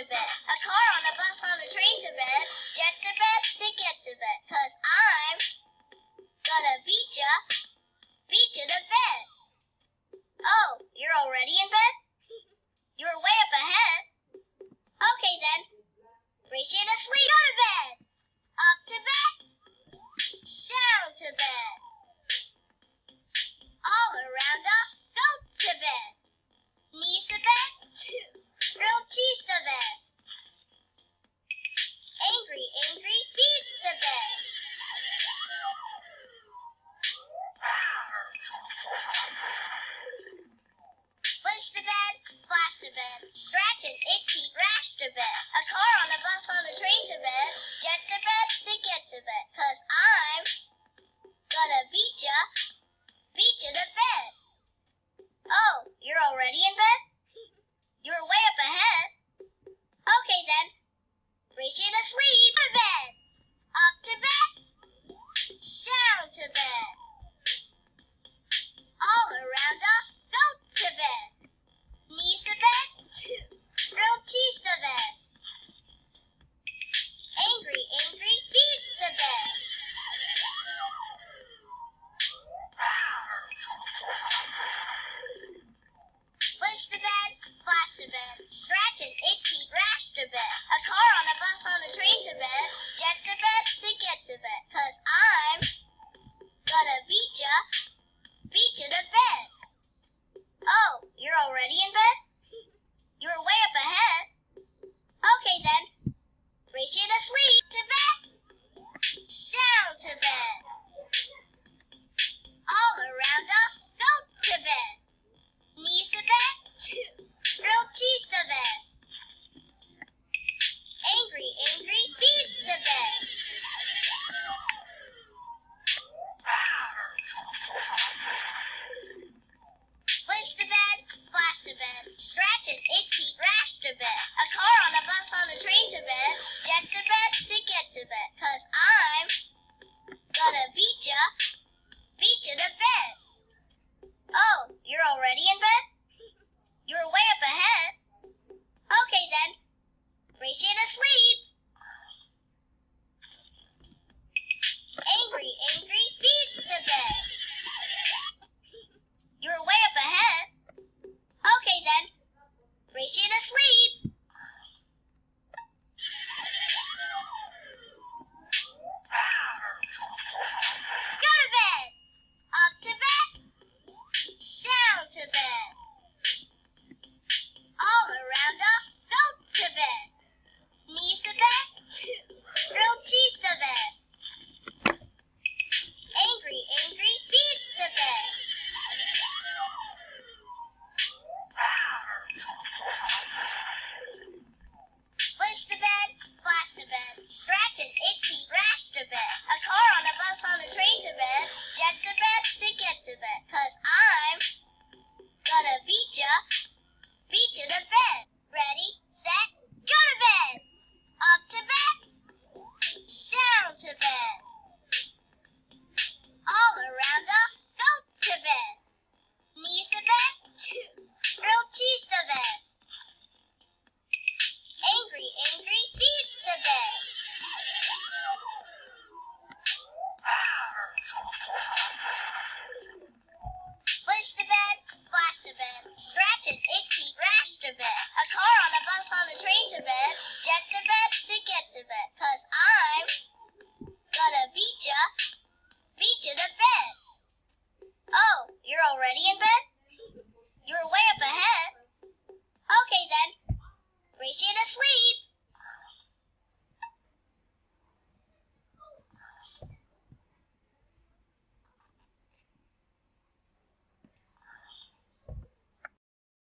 to bed. A car on a bus on a train to bed. Jet to bed to get to bed. 'Cause I'm gonna beat ya to bed. Oh, you're already in bed? You're way up ahead. Okay then. Brace you to sleep. Go to bed. Up to bed. Down to bed. All around us. Go to bed. Knees to bed. Grilled cheese to bed. Angry bees to bed. Push to bed, splash to bed, scratch and itchy rash to bed. A car on a bus on a train to bed, jet